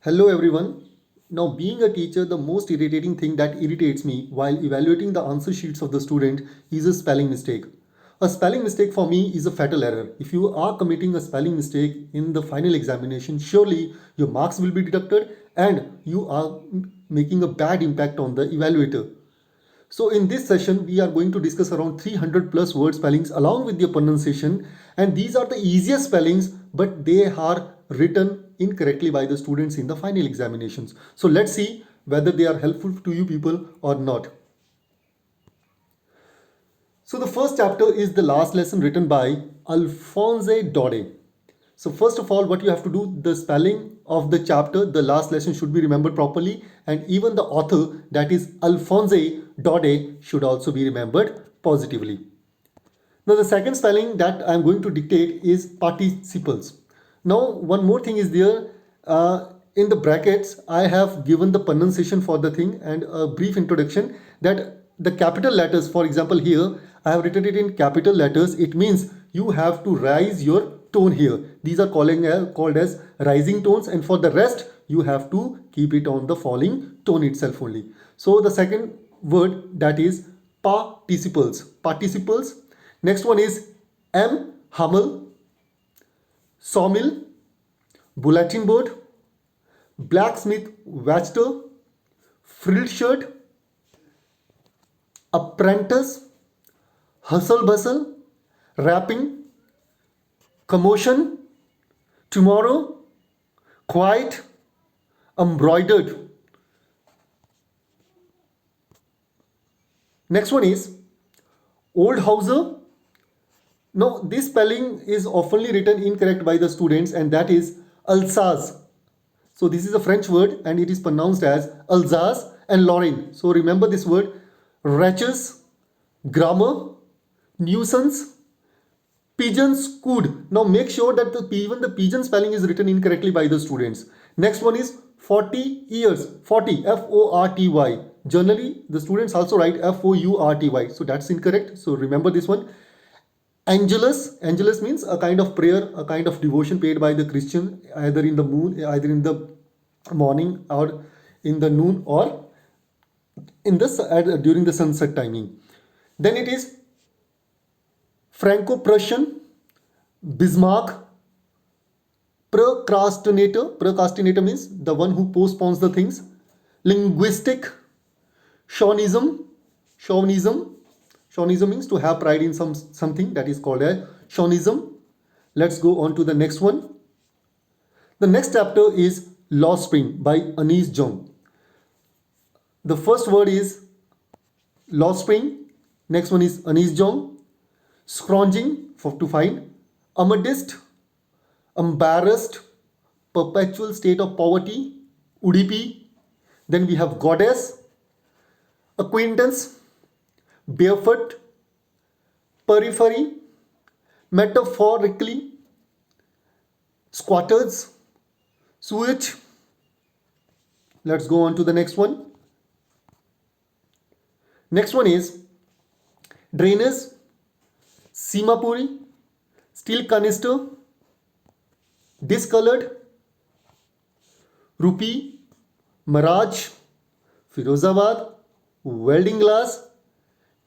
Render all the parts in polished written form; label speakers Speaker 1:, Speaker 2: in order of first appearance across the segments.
Speaker 1: Hello everyone. Now, being a teacher, the most irritating thing that irritates me while evaluating the answer sheets of the student is a spelling mistake. A spelling mistake for me is a fatal error. If you are committing a spelling mistake in the final examination, surely your marks will be deducted and you are making a bad impact on the evaluator. So in this session, we are going to discuss around 300 plus word spellings along with their pronunciation. And these are the easiest spellings, but they are written incorrectly by the students in the final examinations. So let's see whether they are helpful to you people or not. So the first chapter is the last lesson written by Alphonse Daudet. So first of all, what you have to do, the spelling of the chapter, the last lesson should be remembered properly, and even the author, that is Alphonse Daudet, should also be remembered positively. Now the second spelling that I'm going to dictate is participles. Now one more thing is there. In the brackets, I have given the pronunciation for the thing and a brief introduction that the capital letters, for example here, I have written it in capital letters. It means you have to raise your tone here. These are called as rising tones, and for the rest, you have to keep it on the falling tone itself only. So the second word, that is participles. Participles. Next one is M. Hummel, sawmill, bulletin board, blacksmith Webster, frilled shirt, apprentice, hustle bustle, rapping, commotion, tomorrow, quiet, embroidered. Next one is old houser. Now, this spelling is oftenly written incorrect by the students, and that is Alsace. So, this is a French word and it is pronounced as Alsace and Lorraine. So, remember this word wretches, grammar, nuisance, pigeons could. Now, make sure that even the pigeon spelling is written incorrectly by the students. Next one is 40 years, 40, F O R T Y. Generally, the students also write F O U R T Y. So, that's incorrect. So, remember this one. Angelus means a kind of prayer, a kind of devotion paid by the Christian either in the moon, either in the morning or in the noon or in the during the sunset timing. Then it is Franco-Prussian, Bismarck, procrastinator. Procrastinator means the one who postpones the things. Linguistic, chauvinism, chauvinism. Chauvinism means to have pride in something, that is called as chauvinism. Let's go on to the next one. The next chapter is Law Spring by Anise Jung. The first word is Law Spring. Next one is Anise Jung. Scrounging to find. Amethyst, embarrassed, perpetual state of poverty, Udipi. Then we have goddess, acquaintance, barefoot, periphery, metaphorically, squatters, sewage. Let's go on to the next one. Next one is drainage, Simapuri, steel canister, discolored, rupee, mirage, Firozabad, welding glass,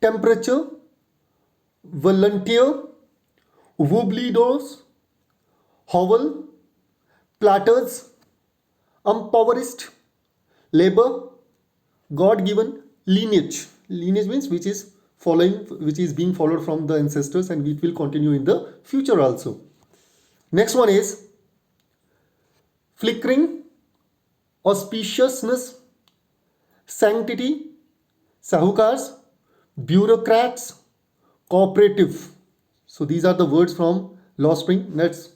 Speaker 1: temperature, volunteer, wobbly doors, hovel, platters, impoverished, labor, God given, lineage. Lineage means which is being followed from the ancestors and it will continue in the future also. Next one is flickering, auspiciousness, sanctity, sahukars, bureaucrats, cooperative. So these are the words from Law Spring. Let's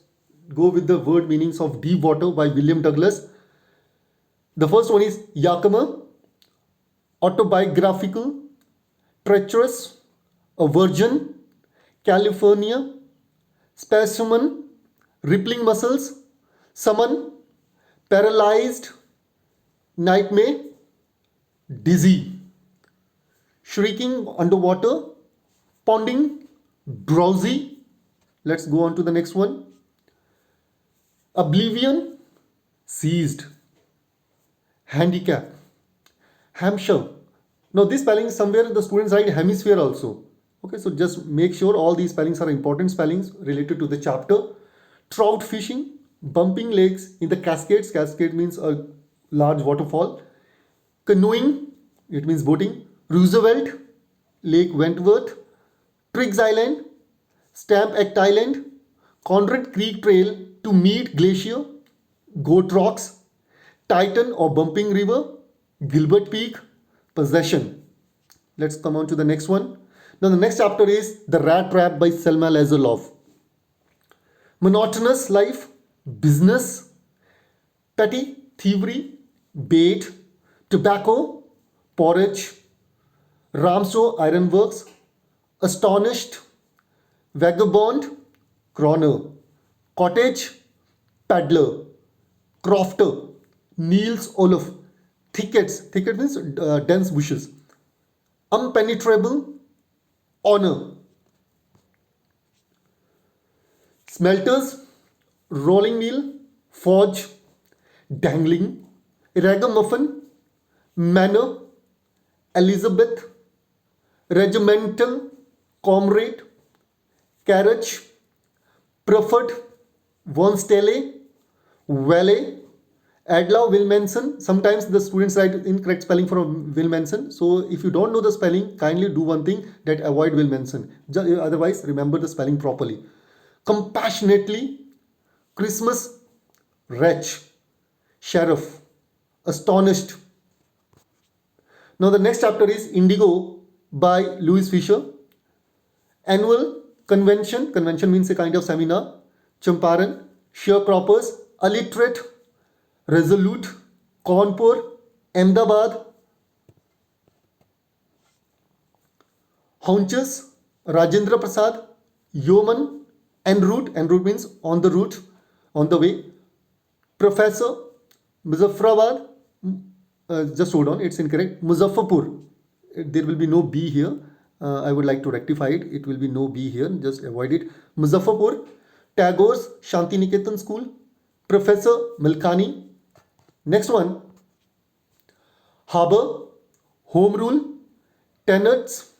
Speaker 1: go with the word meanings of deep water by William Douglas. The first one is Yakima, autobiographical, treacherous, a virgin, California, specimen, rippling muscles, summon, paralyzed, nightmare, dizzy, shrieking underwater, ponding, drowsy. Let's go on to the next one. Oblivion, seized. handicap, Hampshire. Now this spelling somewhere the students write hemisphere also. Okay, so just make sure all these spellings are important spellings related to the chapter. Trout fishing, bumping lakes in the Cascades. Cascade means a large waterfall. Canoeing, it means boating. Roosevelt, Lake Wentworth. Triggs Island, Stamp Act Island. Conrad Creek Trail to Mead Glacier. Goat Rocks, Titan or Bumping River, Gilbert Peak, Possession. Let's come on to the next one. Now the next chapter is The Rat Trap by Selma Lagerlöf. Monotonous life, business, petty thievery, bait, tobacco, porridge, Ramshaw Ironworks, astonished, vagabond, croner, cottage, peddler, crofter, Niels Olaf, thickets, thicket means dense bushes, unpenetrable, honor, smelters, rolling mill, forge, dangling, ragamuffin, manor, Elizabeth, regimental, comrade, carriage, preferred, von Stele, valet, Adla Wilmanson. Sometimes the students write incorrect spelling for Wilmanson. So if you don't know the spelling, kindly do one thing, that avoid Wilmanson. Otherwise, remember the spelling properly. Compassionately, Christmas, wretch, sheriff, astonished. Now the next chapter is Indigo by Louis Fisher. Annual convention, convention means a kind of seminar. Champaran, sharecroppers, illiterate, resolute, Kanpur, Ahmedabad, haunches, Rajendra Prasad, yeoman, en route means on the route, on the way, professor, Muzaffarabad, just hold on, it's incorrect, Muzaffarpur, there will be no B here, I would like to rectify it, it will be no B here, just avoid it, Muzaffarpur, Tagore's Shantiniketan School, Professor Milkani. Next one, Harbour, Home Rule, Tenets,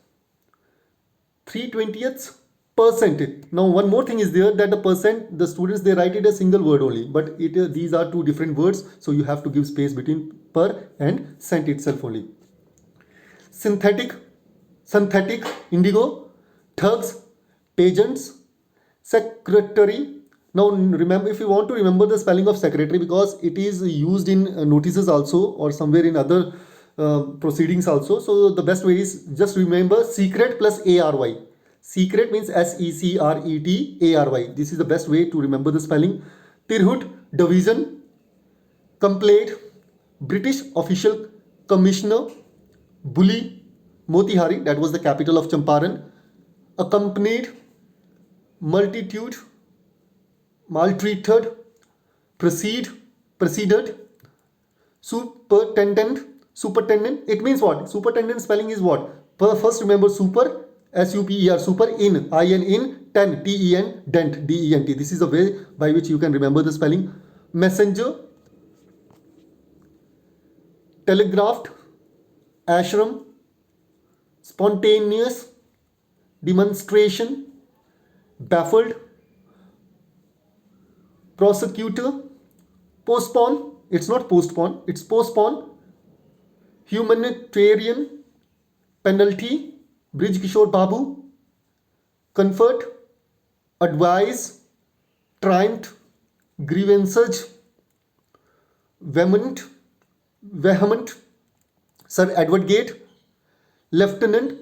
Speaker 1: 3/20ths, percent. Now one more thing is there, that the percent, the students they write it a single word only, but these are two different words, so you have to give space between per and cent itself only. Synthetic, indigo, thugs, pageants, secretary. Now remember, if you want to remember the spelling of secretary, because it is used in notices also or somewhere in other proceedings also, so the best way is just remember secret plus ARY. Secret means SECRETARY. This is the best way to remember the spelling. Tirhut, division, complaint, British official commissioner, bully, Motihari, that was the capital of Champaran, accompanied, multitude, maltreated, preceded, superintendent, it means what? Superintendent spelling is what? First remember super, super, super, in, ten, dent, dent. This is the way by which you can remember the spelling. Messenger, telegraphed, ashram, spontaneous, demonstration, baffled, prosecutor, postpone, it's not postpone, it's postpone, humanitarian, penalty, Brij Kishore Babu, comfort, advise, triumph, grievances, vehement, Sir Edward Gate, lieutenant,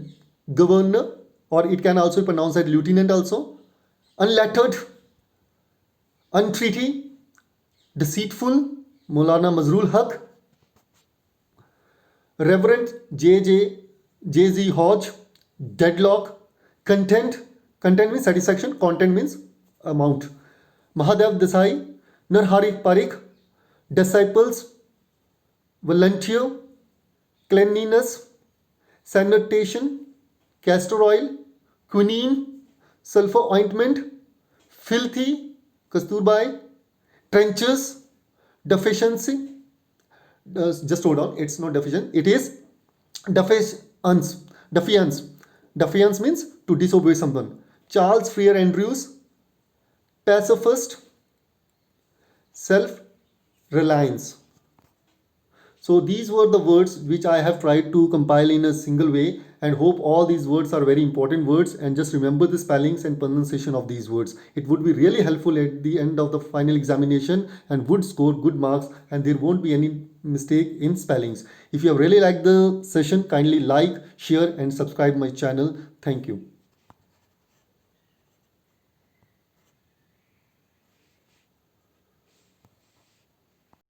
Speaker 1: governor, or it can also be pronounced as lieutenant also, unlettered, untreaty, deceitful, Maulana Mazrul Haq, Reverend J.Z. Hodge, deadlock, content means satisfaction, content means amount, Mahadev Desai, Narhari Parikh, disciples, volunteer, cleanliness, sanitation, castor oil, quinine, sulfur ointment, filthy, Kasturbai, trenches, deficiency, just hold on, it's not deficient, it is defiance. Defiance. Defiance means to disobey someone. Charles Freer Andrews, pacifist, self reliance. So these were the words which I have tried to compile in a single way, and hope all these words are very important words, and just remember the spellings and pronunciation of these words. It would be really helpful at the end of the final examination and would score good marks, and there won't be any mistake in spellings. If you have really liked the session, kindly like, share and subscribe my channel. Thank you.